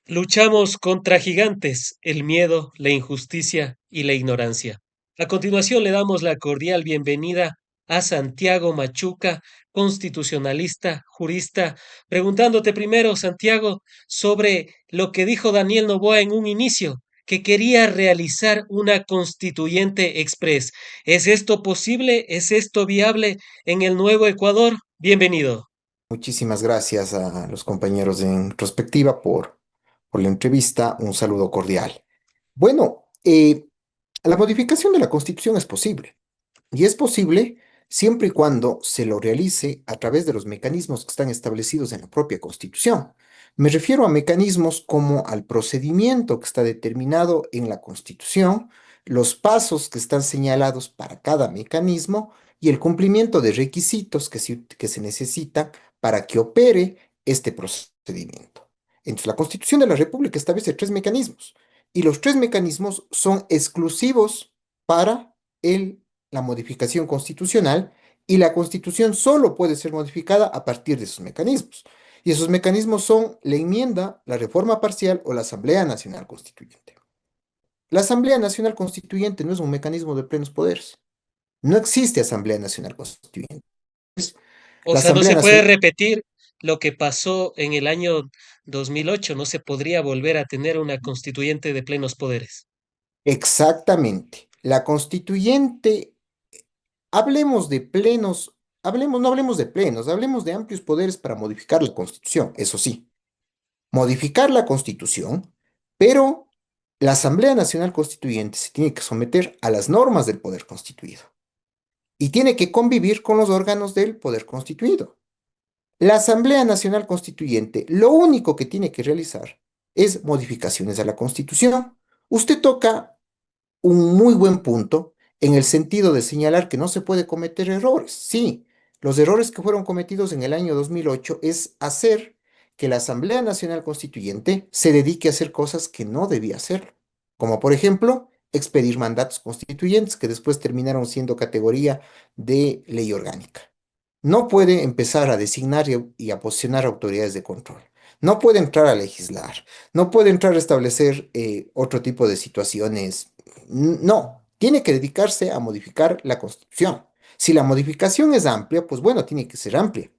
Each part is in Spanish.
Luchamos contra gigantes, el miedo, la injusticia y la ignorancia. A continuación le damos la cordial bienvenida a Santiago Machuca, constitucionalista, jurista, preguntándote primero, Santiago, sobre lo que dijo Daniel Noboa en un inicio, que quería realizar una constituyente express. ¿Es esto posible? ¿Es esto viable en el nuevo Ecuador? Bienvenido. Muchísimas gracias a los compañeros de Introspectiva por la entrevista. Un saludo cordial. Bueno, la modificación de la Constitución es posible. Y es posible siempre y cuando se lo realice a través de los mecanismos que están establecidos en la propia Constitución. Me refiero a mecanismos como al procedimiento que está determinado en la Constitución, los pasos que están señalados para cada mecanismo y el cumplimiento de requisitos que se necesitan para que opere este procedimiento. Entonces, la Constitución de la República establece tres mecanismos y los tres mecanismos son exclusivos para la modificación constitucional y la Constitución solo puede ser modificada a partir de esos mecanismos. Y esos mecanismos son la enmienda, la reforma parcial o la Asamblea Nacional Constituyente. La Asamblea Nacional Constituyente no es un mecanismo de plenos poderes. No existe Asamblea Nacional Constituyente. O La sea, no Asamblea se puede Nacional, repetir lo que pasó en el año 2008, no se podría volver a tener una constituyente de plenos poderes. exactamente. La constituyente, hablemos de plenos, no hablemos de plenos, hablemos de amplios poderes para modificar la Constitución, eso sí. Modificar la Constitución, pero la Asamblea Nacional Constituyente se tiene que someter a las normas del poder constituido y tiene que convivir con los órganos del poder constituido. La Asamblea Nacional Constituyente lo único que tiene que realizar es modificaciones a la Constitución. Usted toca un muy buen punto en el sentido de señalar que no se puede cometer errores. Sí, los errores que fueron cometidos en el año 2008 es hacer que la Asamblea Nacional Constituyente se dedique a hacer cosas que no debía hacer, como por ejemplo expedir mandatos constituyentes que después terminaron siendo categoría de ley orgánica. No puede empezar a designar y a posicionar autoridades de control. No puede entrar a legislar. No puede entrar a establecer otro tipo de situaciones. No, tiene que dedicarse a modificar la Constitución. Si la modificación es amplia, pues bueno, tiene que ser amplia.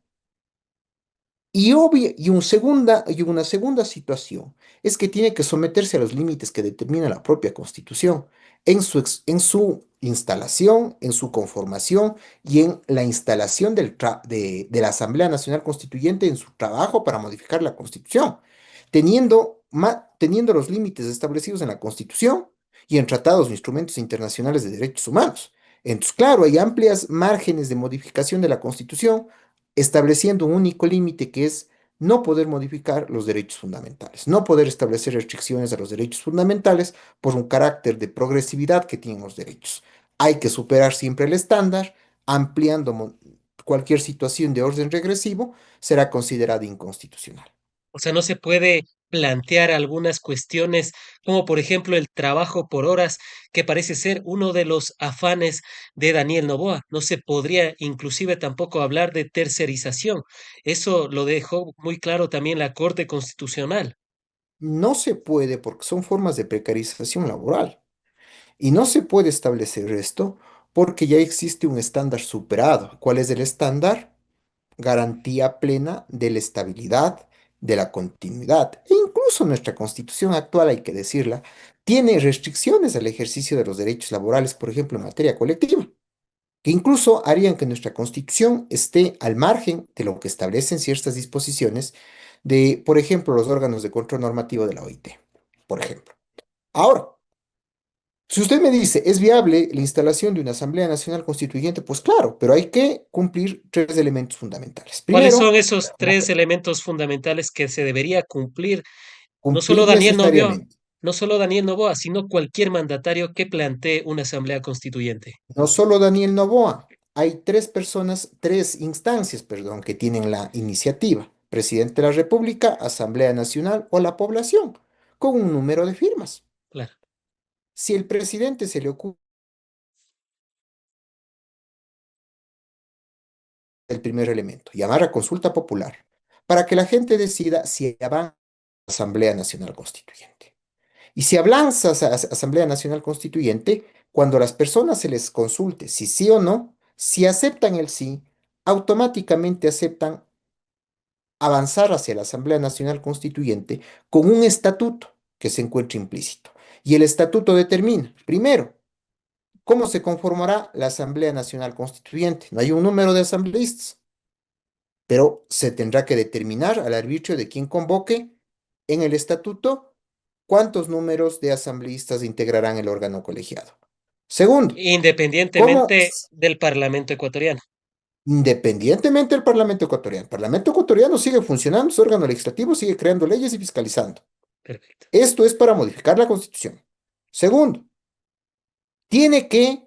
Y una segunda situación es que tiene que someterse a los límites que determina la propia Constitución en su instalación, en su conformación y en la instalación de la Asamblea Nacional Constituyente en su trabajo para modificar la Constitución, teniendo los límites establecidos en la Constitución y en tratados o instrumentos internacionales de derechos humanos. Entonces, claro, hay amplias márgenes de modificación de la Constitución estableciendo un único límite que es no poder modificar los derechos fundamentales, no poder establecer restricciones a los derechos fundamentales por un carácter de progresividad que tienen los derechos. Hay que superar siempre el estándar, ampliando cualquier situación de orden regresivo, será considerada inconstitucional. O sea, no se puede plantear algunas cuestiones, como por ejemplo el trabajo por horas, que parece ser uno de los afanes de Daniel Noboa. No se podría inclusive tampoco hablar de tercerización. Eso lo dejó muy claro también la Corte Constitucional. No se puede porque son formas de precarización laboral. Y no se puede establecer esto porque ya existe un estándar superado. ¿Cuál es el estándar? Garantía plena de la estabilidad, de la continuidad. E incluso nuestra constitución actual, hay que decirla, tiene restricciones al ejercicio de los derechos laborales, por ejemplo, en materia colectiva, que incluso harían que nuestra constitución esté al margen de lo que establecen ciertas disposiciones de, por ejemplo, los órganos de control normativo de la OIT, por ejemplo. Ahora, si usted me dice, ¿es viable la instalación de una Asamblea Nacional Constituyente? Pues claro, pero hay que cumplir tres elementos fundamentales. ¿Cuáles son Primero, esos tres elementos fundamentales que se debería cumplir? No solo cumplir Daniel Noboa, necesariamente. no solo Daniel Noboa, sino cualquier mandatario que plantee una asamblea constituyente. No solo Daniel Noboa, hay tres personas, tres instancias, perdón, que tienen la iniciativa. Presidente de la República, Asamblea Nacional o la población, con un número de firmas. Claro. Si el presidente se le ocurre el primer elemento, llamar a consulta popular, para que la gente decida si avanza Asamblea Nacional Constituyente. Y si hablamos Asamblea Nacional Constituyente, cuando a las personas se les consulte si sí o no, si aceptan el sí, automáticamente aceptan avanzar hacia la Asamblea Nacional Constituyente con un estatuto que se encuentra implícito. Y el estatuto determina, primero, cómo se conformará la Asamblea Nacional Constituyente. No hay un número de asambleístas, pero se tendrá que determinar al arbitrio de quien convoque en el estatuto cuántos números de asambleístas integrarán el órgano colegiado. Segundo, cómo, independientemente del Parlamento ecuatoriano. independientemente del el Parlamento ecuatoriano sigue funcionando, su órgano legislativo sigue creando leyes y fiscalizando. Perfecto. Esto es para modificar la Constitución. Segundo, tiene que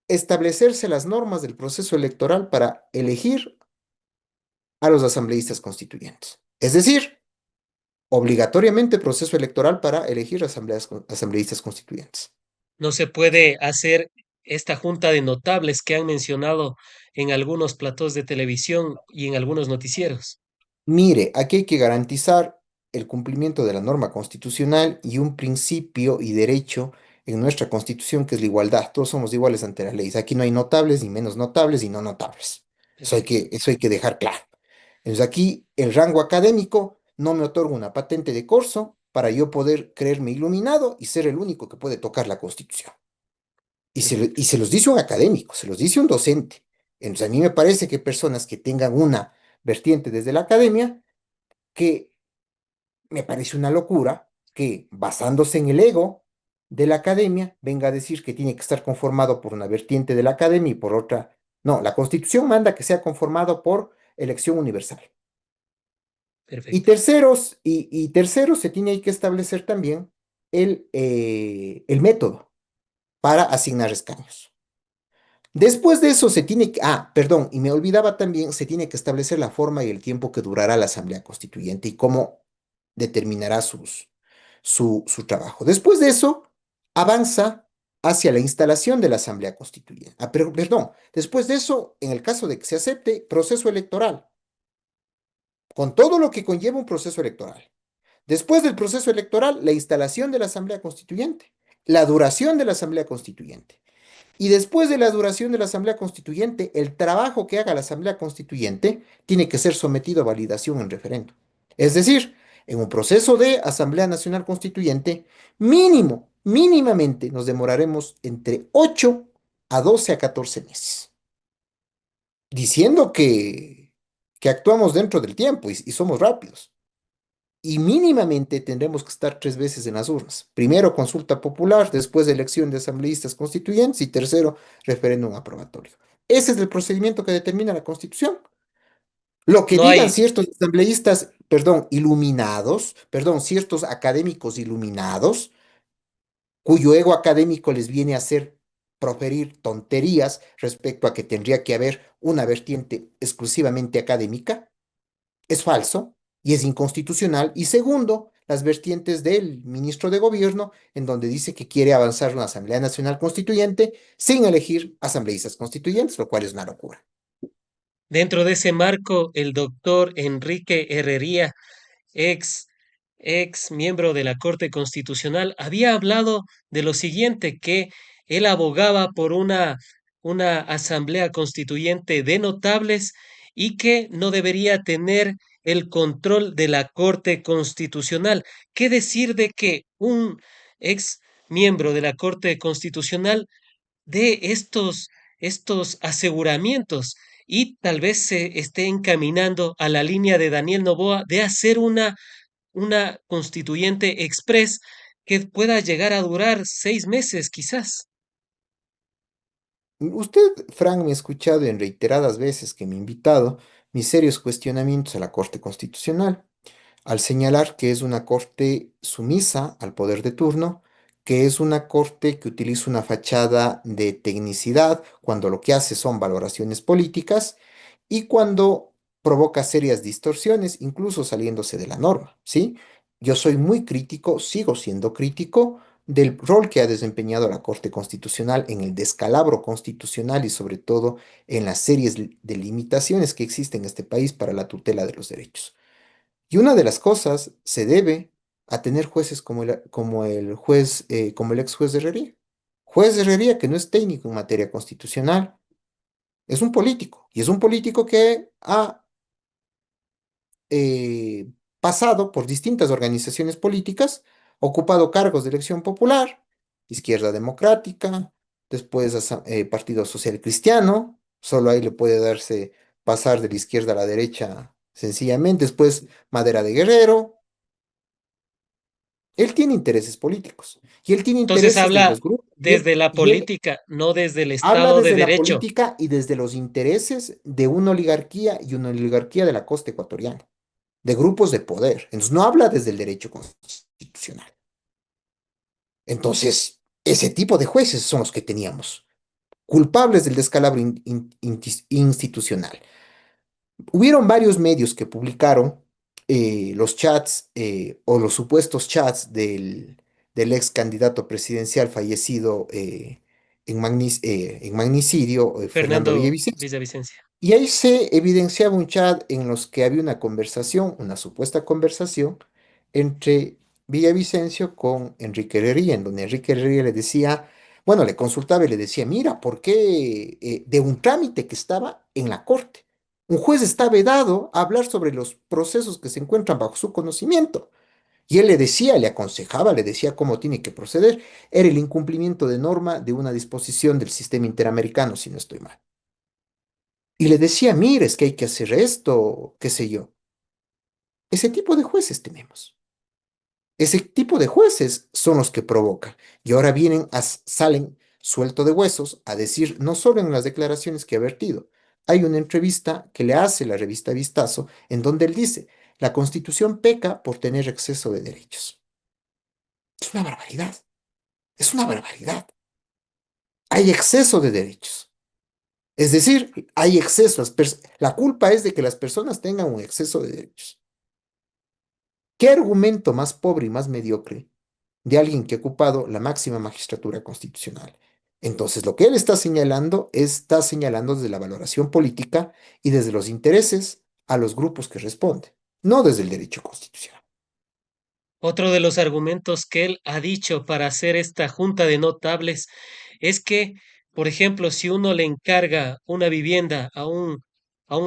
establecerse las normas del proceso electoral para elegir a los asambleístas constituyentes. Es decir, obligatoriamente proceso electoral para elegir asambleístas constituyentes. No se puede hacer esta junta de notables que han mencionado en algunos platós de televisión y en algunos noticieros. Mire, aquí hay que garantizar el cumplimiento de la norma constitucional y un principio y derecho en nuestra constitución que es la igualdad. Todos somos iguales ante las leyes. Aquí no hay notables, ni menos notables, y no notables. Perfecto, Eso hay que dejar claro. Entonces aquí el rango académico no me otorga una patente de corso para yo poder creerme iluminado y ser el único que puede tocar la constitución. perfecto. Y se los dice un académico, se los dice un docente. Entonces a mí me parece que personas que tengan una vertiente desde la academia, que me parece una locura que basándose en el ego de la academia venga a decir que tiene que estar conformado por una vertiente de la academia y por otra. No, la Constitución manda que sea conformado por elección universal. Perfecto. Y tercero, se tiene que establecer también el método para asignar escaños. Después de eso se tiene que, perdón, y me olvidaba también, se tiene que establecer la forma y el tiempo que durará la Asamblea Constituyente y cómo determinará su trabajo. Después de eso, avanza hacia la instalación de la Asamblea Constituyente. Pero, perdón, después de eso, en el caso de que se acepte, proceso electoral, con todo lo que conlleva un proceso electoral. Después del proceso electoral, la instalación de la Asamblea Constituyente, la duración de la Asamblea Constituyente. Y después de la duración de la Asamblea Constituyente, el trabajo que haga la Asamblea Constituyente tiene que ser sometido a validación en referendo. Es decir, en un proceso de Asamblea Nacional Constituyente, mínimamente nos demoraremos entre 8 a 12 a 14 meses, diciendo que actuamos dentro del tiempo y somos rápidos. Y mínimamente tendremos que estar 3 veces en las urnas. Primero, consulta popular, después elección de asambleístas constituyentes y tercero, referéndum aprobatorio. Ese es el procedimiento que determina la Constitución. Lo que No digan hay, ciertos asambleístas, perdón, iluminados, perdón, ciertos académicos iluminados, cuyo ego académico les viene a hacer proferir tonterías respecto a que tendría que haber una vertiente exclusivamente académica, es falso y es inconstitucional. Y segundo, las vertientes del ministro de Gobierno, en donde dice que quiere avanzar una Asamblea Nacional Constituyente sin elegir asambleístas constituyentes, lo cual es una locura. dentro de ese marco, el doctor Enrique Herrería, ex, ex miembro de la Corte Constitucional, había hablado de lo siguiente, que él abogaba por una asamblea constituyente de notables y que no debería tener el control de la Corte Constitucional. ¿Qué decir de que un ex miembro de la Corte Constitucional de estos aseguramientos y tal vez se esté encaminando a la línea de Daniel Noboa de hacer una constituyente express que pueda llegar a durar 6 meses, quizás? Usted, Frank, me ha escuchado en reiteradas veces que me ha invitado mis serios cuestionamientos a la Corte Constitucional, al señalar que es una corte sumisa al poder de turno, que es una corte que utiliza una fachada de tecnicidad cuando lo que hace son valoraciones políticas y cuando provoca serias distorsiones, incluso saliéndose de la norma, ¿sí? Yo soy muy crítico, sigo siendo crítico del rol que ha desempeñado la Corte Constitucional en el descalabro constitucional y sobre todo en las series de limitaciones que existen en este país para la tutela de los derechos. Y una de las cosas se debe a tener jueces como el juez, como el ex juez de Herrería. Juez de Herrería que no es técnico en materia constitucional, es un político. Y es un político que ha eh, pasado por distintas organizaciones políticas, ocupado cargos de elección popular, Izquierda Democrática, después Partido Social Cristiano, solo ahí le puede darse pasar de la izquierda a la derecha sencillamente, después Madera de Guerrero. Él tiene intereses políticos y él tiene Entonces intereses de habla los grupos desde la y él política, no desde el habla Estado de desde la Derecho. política y desde los intereses de una oligarquía y una oligarquía de la costa ecuatoriana, de grupos de poder. Entonces no habla desde el derecho constitucional. Entonces, ese tipo de jueces son los que teníamos, culpables del descalabro institucional. Hubieron varios medios que publicaron los chats o los supuestos chats del ex candidato presidencial fallecido en magnicidio, Fernando Fernando Villavicencio. Villavicencia. Y ahí se evidenciaba un chat en los que había una conversación, una supuesta conversación entre Villavicencio con Enrique Herrería, en donde Enrique Herrería le decía, bueno, le consultaba y le decía, mira, ¿por qué de un trámite que estaba en la corte? Un juez está vedado a hablar sobre los procesos que se encuentran bajo su conocimiento. Y él le decía, le aconsejaba, le decía cómo tiene que proceder. Era el incumplimiento de norma de una disposición del sistema interamericano, si no estoy mal. Y le decía, mire, es que hay que hacer esto, qué sé yo. Ese tipo de jueces tenemos. Ese tipo de jueces son los que provocan. Y ahora salen suelto de huesos a decir, no solo en las declaraciones que ha vertido, hay una entrevista que le hace la revista Vistazo, en donde él dice, la Constitución peca por tener exceso de derechos. Es una barbaridad, es una barbaridad. Hay exceso de derechos. Es decir, hay exceso. La culpa es de que las personas tengan un exceso de derechos. ¿Qué argumento más pobre y más mediocre de alguien que ha ocupado la máxima magistratura constitucional? Entonces, lo que él está señalando desde la valoración política y desde los intereses a los grupos que responden, no desde el derecho constitucional. Otro de los argumentos que él ha dicho para hacer esta junta de notables es que, por ejemplo, si uno le encarga una vivienda a un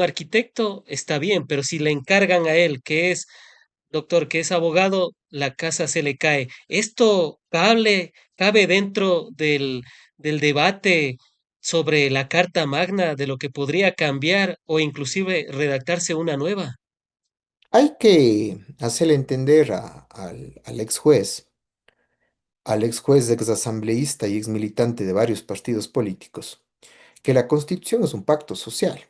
arquitecto, está bien, pero si le encargan a él, que es doctor, que es abogado, la casa se le cae. ¿Esto cabe dentro del debate sobre la Carta Magna, de lo que podría cambiar o inclusive redactarse una nueva? Hay que hacerle entender al ex juez, ex asambleísta y ex militante de varios partidos políticos, que la Constitución es un pacto social.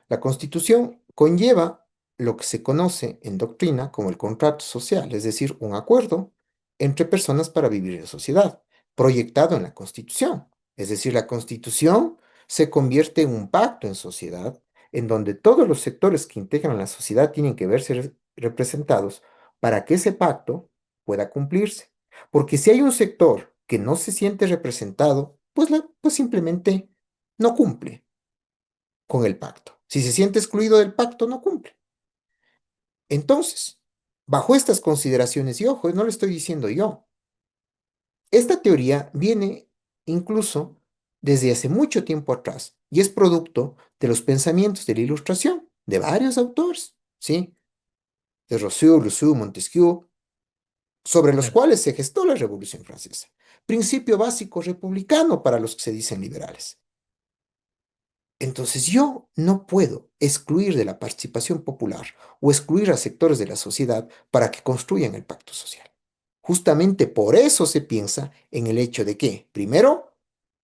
La Constitución conlleva lo que se conoce en doctrina como el contrato social, es decir, un acuerdo entre personas para vivir en sociedad, proyectado en la Constitución. Es decir, la Constitución se convierte en un pacto en sociedad, en donde todos los sectores que integran la sociedad tienen que verse representados para que ese pacto pueda cumplirse. Porque si hay un sector que no se siente representado, pues simplemente no cumple con el pacto. Si se siente excluido del pacto, no cumple. Entonces, bajo estas consideraciones, y ojo, no lo estoy diciendo yo, esta teoría viene incluso desde hace mucho tiempo atrás y es producto de los pensamientos de la Ilustración de varios autores, ¿sí? De Rousseau, Montesquieu, sobre los Claro. cuales se gestó la Revolución Francesa. Principio básico republicano para los que se dicen liberales. Entonces yo no puedo excluir de la participación popular o excluir a sectores de la sociedad para que construyan el pacto social. Justamente por eso se piensa en el hecho de que, primero,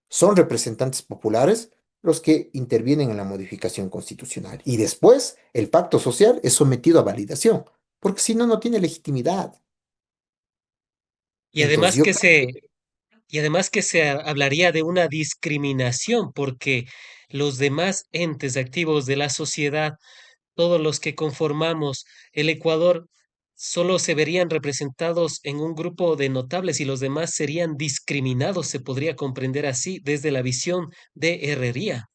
son representantes populares los que intervienen en la modificación constitucional y después el pacto social es sometido a validación, porque si no, no tiene legitimidad. Y Entonces además yo que creo se, que y además que se hablaría de una discriminación, porque los demás entes activos de la sociedad, todos los que conformamos el Ecuador, solo se verían representados en un grupo de notables y los demás serían discriminados, se podría comprender así desde la visión de Herrería.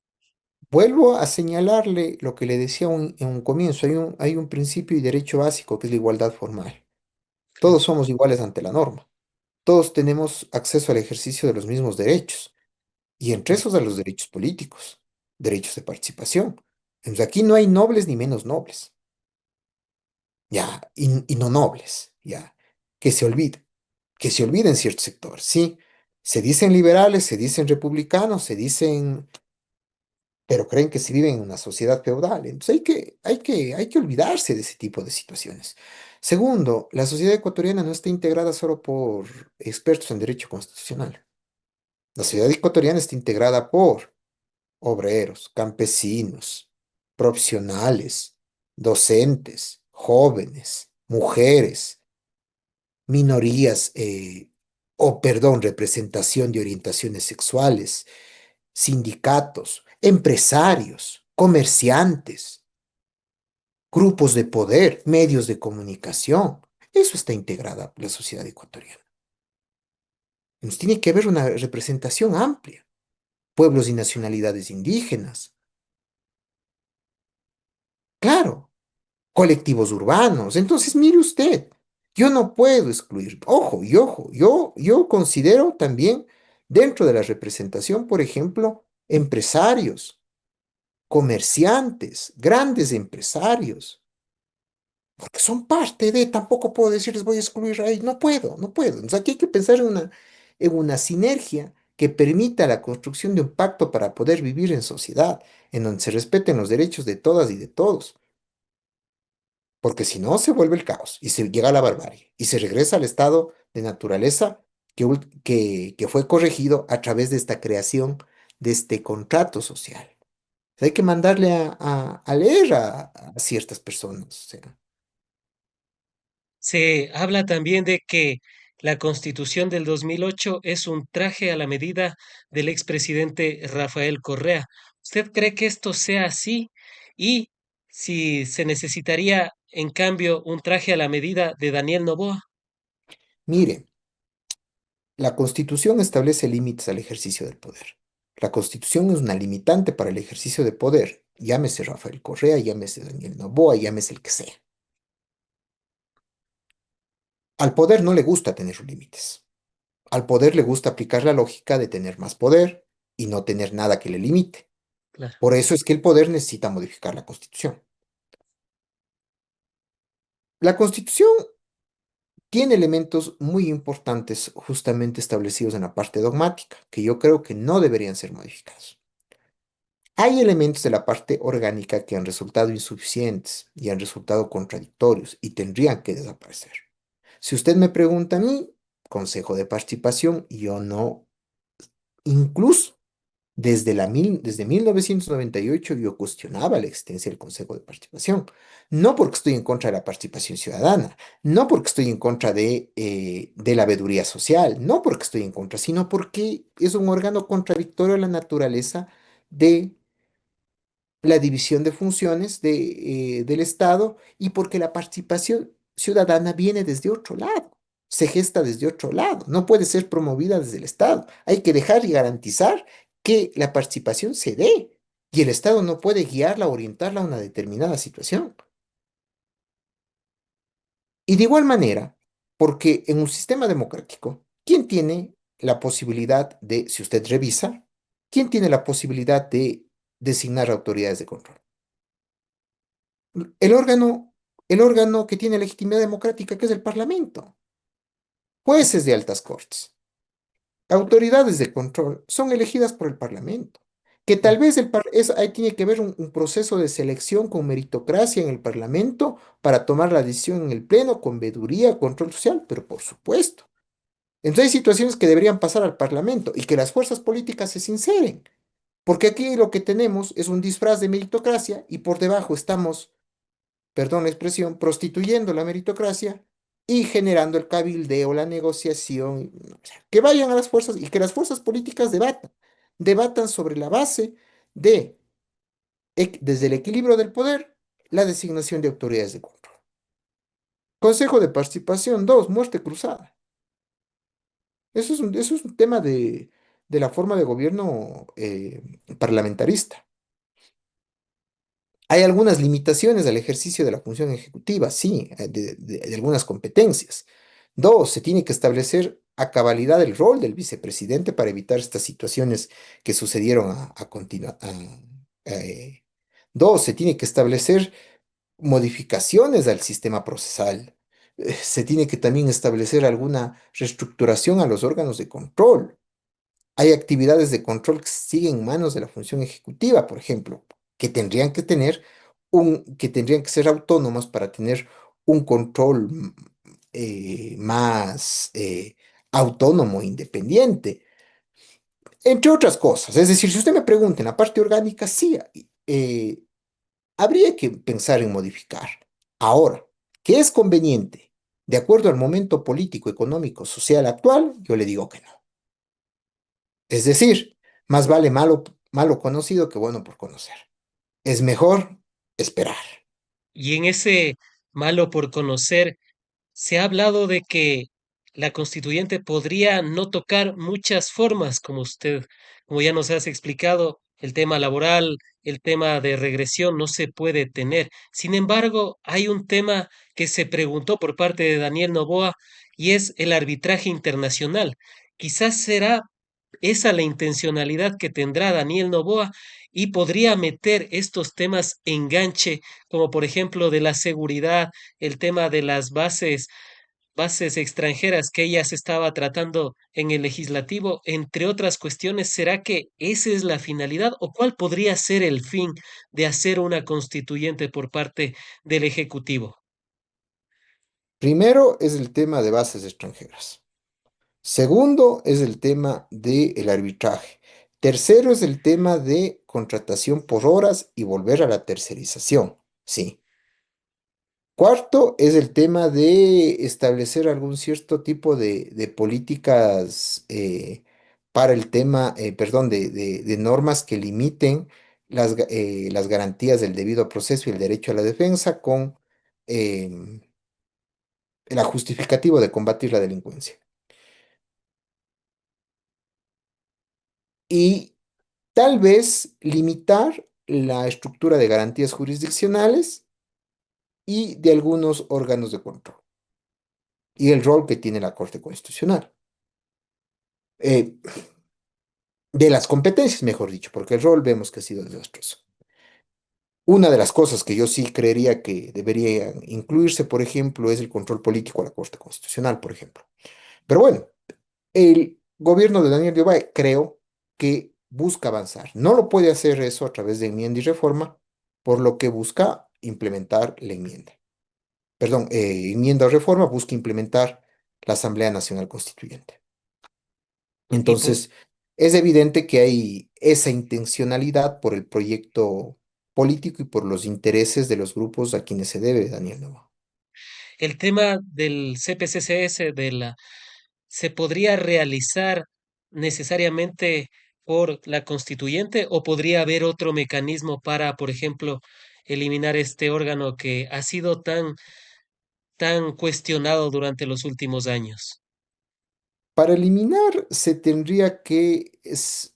Vuelvo a señalarle lo que le decía en un comienzo. Hay un principio y derecho básico que es la igualdad formal. Claro, Todos somos iguales ante la norma. Todos tenemos acceso al ejercicio de los mismos derechos. Y entre claro. esos a los derechos políticos, derechos de participación. Entonces aquí no hay nobles ni menos nobles, ya, y no nobles, ya, que se olviden, que se olviden ciertos sectores, sí. Se dicen liberales, se dicen republicanos, se dicen, pero creen que se vive en una sociedad feudal. Entonces hay que olvidarse de ese tipo de situaciones. Segundo, la sociedad ecuatoriana no está integrada solo por expertos en derecho constitucional. La sociedad ecuatoriana está integrada por obreros, campesinos, profesionales, docentes, jóvenes, mujeres, minorías, perdón, representación de orientaciones sexuales, sindicatos, empresarios, comerciantes, grupos de poder, medios de comunicación. Eso está integrada la sociedad ecuatoriana. Nos tiene que haber una representación amplia. Pueblos y nacionalidades indígenas. Claro, colectivos urbanos. Entonces, mire usted, yo no puedo excluir, ojo, y ojo, yo considero también dentro de la representación, por ejemplo, empresarios, comerciantes, grandes empresarios, porque son parte de, tampoco puedo decirles voy a excluir ahí, no puedo, no puedo. Entonces, aquí hay que pensar en una sinergia que permita la construcción de un pacto para poder vivir en sociedad, en donde se respeten los derechos de todas y de todos. Porque si no, se vuelve el caos y se llega a la barbarie y se regresa al estado de naturaleza que fue corregido a través de esta creación de este contrato social. Hay que mandarle a leer a ciertas personas. O sea, Se habla también de que la Constitución del 2008 es un traje a la medida del expresidente Rafael Correa. ¿Usted cree que esto sea así? Y si se necesitaría, en cambio, un traje a la medida de Daniel Noboa. mire, la Constitución establece límites al ejercicio del poder. La Constitución es una limitante para el ejercicio de poder. Llámese Rafael Correa, llámese Daniel Noboa, llámese el que sea. Al poder no le gusta tener límites. Al poder le gusta aplicar la lógica de tener más poder y no tener nada que le limite. Claro. Por eso es que el poder necesita modificar la Constitución. La Constitución tiene elementos muy importantes justamente establecidos en la parte dogmática, que yo creo que no deberían ser modificados. Hay elementos de la parte orgánica que han resultado insuficientes y han resultado contradictorios y tendrían que desaparecer. Si usted me pregunta a mí, consejo de participación, yo no, incluso desde 1998 yo cuestionaba la existencia del Consejo de Participación. No porque estoy en contra de la participación ciudadana, no porque estoy en contra de la veeduría social, no porque estoy en contra, sino porque es un órgano contradictorio a la naturaleza de la división de funciones del Estado y porque la participación ciudadana viene desde otro lado, se gesta desde otro lado, no puede ser promovida desde el Estado. Hay que dejar y garantizar que la participación se dé y el Estado no puede guiarla, orientarla a una determinada situación. Y de igual manera, porque en un sistema democrático, ¿quién tiene la posibilidad de, si usted revisa, quién tiene la posibilidad de designar autoridades de control? El órgano, el órgano que tiene legitimidad democrática, que es el Parlamento, jueces de altas cortes, autoridades de control, son elegidas por el Parlamento. Que tal vez ahí tiene que haber un proceso de selección con meritocracia en el Parlamento para tomar la decisión en el Pleno, con veeduría, control social, pero por supuesto. Entonces hay situaciones que deberían pasar al Parlamento y que las fuerzas políticas se sinceren, porque aquí lo que tenemos es un disfraz de meritocracia y por debajo estamos, perdón la expresión, prostituyendo la meritocracia y generando el cabildeo, la negociación, o sea, que vayan a las fuerzas y que las fuerzas políticas debatan sobre la base de, desde el equilibrio del poder, la designación de autoridades de control. Consejo de participación 2, muerte cruzada. Eso es un tema de la forma de gobierno parlamentarista. Hay algunas limitaciones al ejercicio de la función ejecutiva, sí, de algunas competencias. Dos, se tiene que establecer a cabalidad el rol del vicepresidente para evitar estas situaciones que sucedieron a continuación. Dos, se tiene que establecer modificaciones al sistema procesal. Se tiene que también establecer alguna reestructuración a los órganos de control. Hay actividades de control que siguen en manos de la función ejecutiva, por ejemplo, que tendrían que ser autónomas para tener un control más autónomo, e independiente, entre otras cosas. Es decir, si usted me pregunta en la parte orgánica, sí, eh, habría que pensar en modificar. Ahora, ¿qué es conveniente? De acuerdo al momento político, económico, social actual, yo le digo que no. Es decir, más vale malo conocido que bueno por conocer. Es mejor esperar. Y en ese malo por conocer, se ha hablado de que la constituyente podría no tocar muchas formas, como ya nos has explicado, el tema laboral, el tema de regresión no se puede tener. Sin embargo, hay un tema que se preguntó por parte de Daniel Noboa y es el arbitraje internacional. Quizás será esa la intencionalidad que tendrá Daniel Noboa y podría meter estos temas enganche, como por ejemplo de la seguridad, el tema de las bases extranjeras que ella se estaba tratando en el legislativo, entre otras cuestiones. ¿Será que esa es la finalidad o cuál podría ser el fin de hacer una constituyente por parte del Ejecutivo? Primero es el tema de bases extranjeras. Segundo es el tema del arbitraje. Tercero es el tema de contratación por horas y volver a la tercerización. Sí. Cuarto es el tema de establecer algún cierto tipo de políticas para el tema, perdón, de normas que limiten las garantías del debido proceso y el derecho a la defensa con em, el justificativo de combatir la delincuencia. Y tal vez limitar la estructura de garantías jurisdiccionales y de algunos órganos de control y el rol que tiene la Corte Constitucional. Eh, de las competencias, mejor dicho, porque el rol vemos que ha sido desastroso. Una de las cosas que yo sí creería que debería incluirse, por ejemplo, es el control político a la Corte Constitucional, por ejemplo. Pero bueno, el gobierno de Daniel Llobay creo que busca avanzar. No lo puede hacer eso a través de enmienda y reforma, por lo que busca implementar la enmienda. Perdón, enmienda o reforma busca implementar la Asamblea Nacional Constituyente. Y po- Entonces, es evidente que hay esa intencionalidad por el proyecto político y por los intereses de los grupos a quienes se debe Daniel Noboa. el tema del CPCCS, ¿se podría realizar necesariamente por la constituyente o podría haber otro mecanismo para, por ejemplo, eliminar este órgano que ha sido tan cuestionado durante los últimos años? Para eliminar, se tendría que,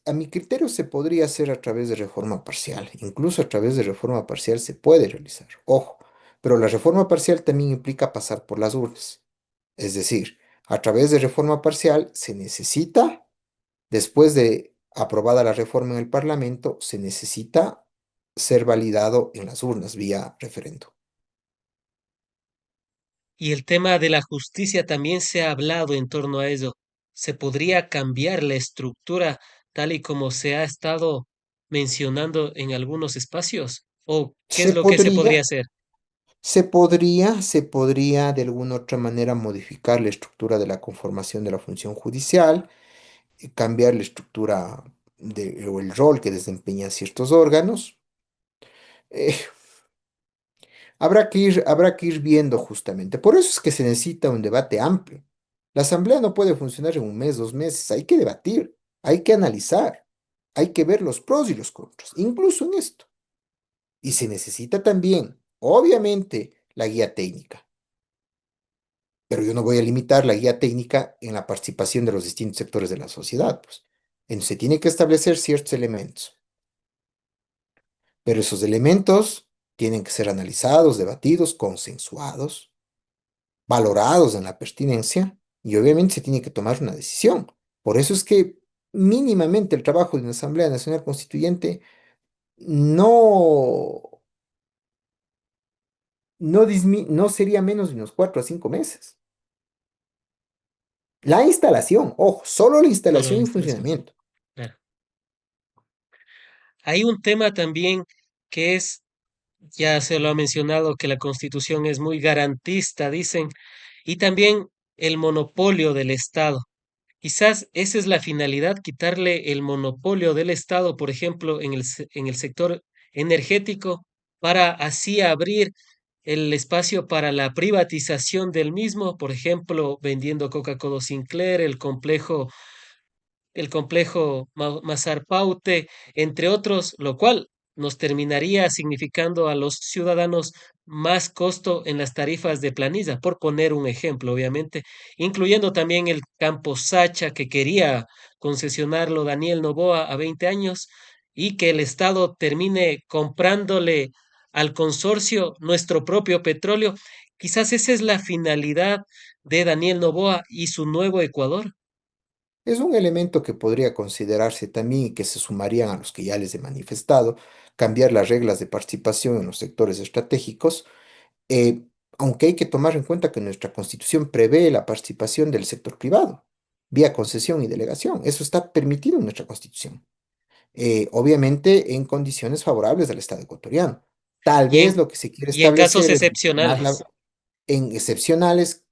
a mi criterio, se podría hacer a través de reforma parcial. Incluso a través de reforma parcial se puede realizar. Ojo, pero la reforma parcial también implica pasar por las urnas. Es decir, a través de reforma parcial se necesita, después de aprobada la reforma en el Parlamento, se necesita ser validado en las urnas vía referendo. Y el tema de la justicia también se ha hablado en torno a ello. ¿Se podría cambiar la estructura tal y como se ha estado mencionando en algunos espacios? ¿O qué es Se lo que se podría podría, hacer? se podría de alguna otra manera modificar la estructura de la conformación de la función judicial, cambiar la estructura o el rol que desempeñan ciertos órganos. Eh, habrá que ir viendo justamente. Por eso es que se necesita un debate amplio. La asamblea no puede funcionar en un mes, 2 meses. Hay que debatir, hay que analizar, hay que ver los pros y los contras, incluso en esto. Y se necesita también, obviamente, la guía técnica. Pero yo no voy a limitar la guía técnica en la participación de los distintos sectores de la sociedad, pues. Entonces, se tiene que establecer ciertos elementos. Pero esos elementos tienen que ser analizados, debatidos, consensuados, valorados en la pertinencia y obviamente se tiene que tomar una decisión. Por eso es que mínimamente el trabajo de una Asamblea Nacional Constituyente no, no sería menos de unos 4 a 5 meses. La instalación, ojo, solo la Solo la instalación y instalación. funcionamiento. Claro. Hay un tema también que es, ya se lo ha mencionado, que la Constitución es muy garantista, dicen, y también el monopolio del Estado. Quizás esa es la finalidad, quitarle el monopolio del Estado, por ejemplo, en el sector energético, para así abrir el espacio para la privatización del mismo, por ejemplo, vendiendo Coca-Cola Sinclair, el complejo Mazar Paute, entre otros, lo cual nos terminaría significando a los ciudadanos más costo en las tarifas de planilla, por poner un ejemplo, obviamente, incluyendo también el campo Sacha que quería concesionarlo Daniel Noboa a 20 años y que el Estado termine comprándole al consorcio nuestro propio petróleo. Quizás esa es la finalidad de Daniel Noboa y su nuevo Ecuador. Es un elemento que podría considerarse también y que se sumarían a los que ya les he manifestado, cambiar las reglas de participación en los sectores estratégicos, eh, aunque hay que tomar en cuenta que nuestra Constitución prevé la participación del sector privado, vía concesión y delegación. Eso está permitido en nuestra Constitución, obviamente en condiciones favorables al Estado ecuatoriano. Tal Y vez en, lo que se quiere y en casos establecer es inclinar excepcionales. en excepcionales,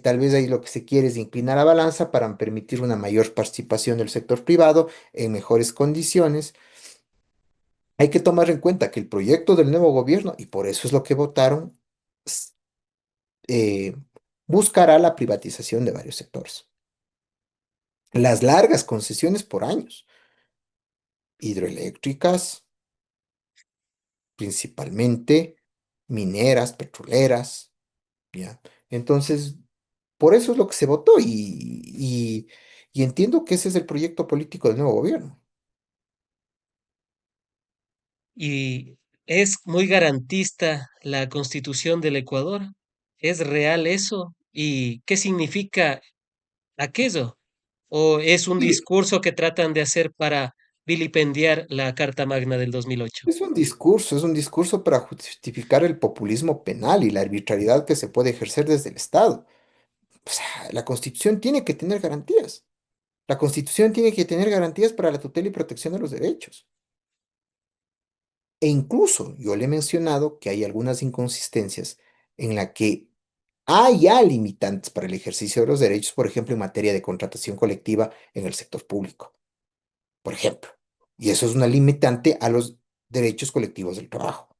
tal vez ahí lo que se quiere es inclinar la balanza para permitir una mayor participación del sector privado en mejores condiciones. Hay que tomar en cuenta que el proyecto del nuevo gobierno, y por eso es lo que votaron, s- eh, buscará la privatización de varios sectores. Las largas concesiones por años, hidroeléctricas, principalmente, mineras, petroleras, ¿ya? Entonces, por eso es lo que se votó y entiendo que ese es el proyecto político del nuevo gobierno. Y es muy garantista la Constitución del Ecuador. ¿Es real eso? ¿Y qué significa aquello? ¿O es un Mire, discurso que tratan de hacer para vilipendiar la Carta Magna del 2008? es un discurso para justificar el populismo penal y la arbitrariedad que se puede ejercer desde el Estado. O sea, la Constitución tiene que tener garantías. La Constitución tiene que tener garantías para la tutela y protección de los derechos. E incluso yo le he mencionado que hay algunas inconsistencias en la que hay ya limitantes para el ejercicio de los derechos, por ejemplo, en materia de contratación colectiva en el sector público, por ejemplo. Y eso es una limitante a los derechos colectivos del trabajo.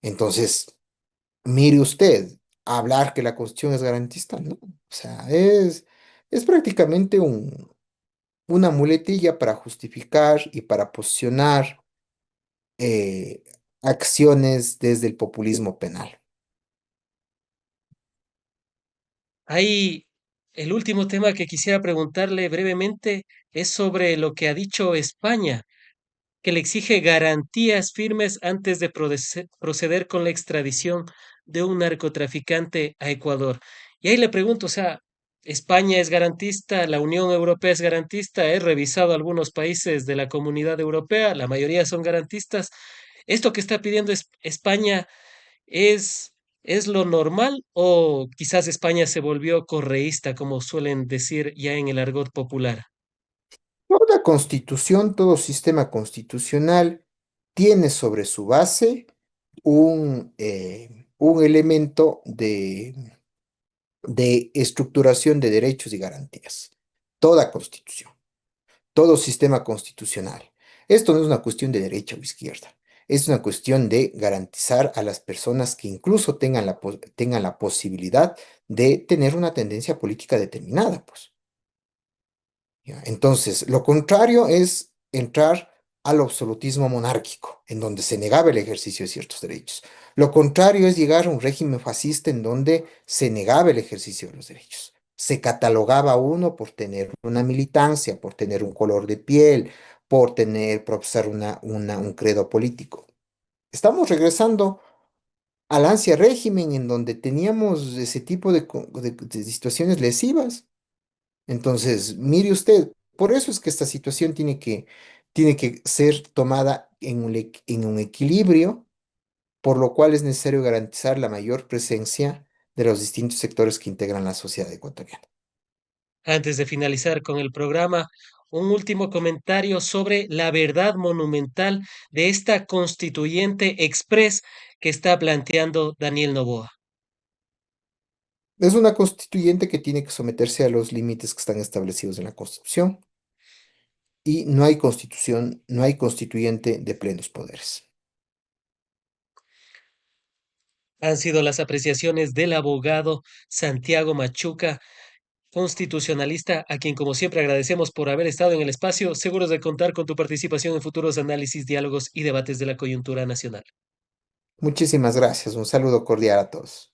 Entonces, mire usted, hablar que la Constitución es garantista, ¿no? O sea, es prácticamente una muletilla para justificar y para posicionar eh, acciones desde el populismo penal. Hay el último tema que quisiera preguntarle brevemente es sobre lo que ha dicho España, que le exige garantías firmes antes de proceder con la extradición de un narcotraficante a Ecuador. Y ahí le pregunto, o sea, España es garantista, la Unión Europea es garantista, he revisado algunos países de la Comunidad Europea, la mayoría son garantistas. ¿Esto que está pidiendo España es, es lo normal o quizás España se volvió correísta, como suelen decir ya en el argot popular? Toda constitución, todo sistema constitucional tiene sobre su base un elemento de estructuración de derechos y garantías. Toda constitución, todo sistema constitucional. Esto no es una cuestión de derecha o izquierda, es una cuestión de garantizar a las personas que incluso tengan la posibilidad de tener una tendencia política determinada, pues. ¿Ya? Entonces, lo contrario es entrar al absolutismo monárquico, en donde se negaba el ejercicio de ciertos derechos. Lo contrario es llegar a un régimen fascista en donde se negaba el ejercicio de los derechos. Se catalogaba a uno por tener una militancia, por tener un color de piel, por profesar un credo político. Estamos regresando al ansia régimen en donde teníamos ese tipo de situaciones lesivas. Entonces, mire usted, por eso es que esta situación tiene que ser tomada en un equilibrio, por lo cual es necesario garantizar la mayor presencia de los distintos sectores que integran la sociedad ecuatoriana. Antes de finalizar con el programa, un último comentario sobre la verdad monumental de esta constituyente express que está planteando Daniel Noboa. Es una constituyente que tiene que someterse a los límites que están establecidos en la Constitución y no hay constitución, no hay constituyente de plenos poderes. Han sido las apreciaciones del abogado Santiago Machuca, constitucionalista, a quien como siempre agradecemos por haber estado en el espacio, seguros de contar con tu participación en futuros análisis, diálogos y debates de la coyuntura nacional. Muchísimas gracias. Un saludo cordial a todos.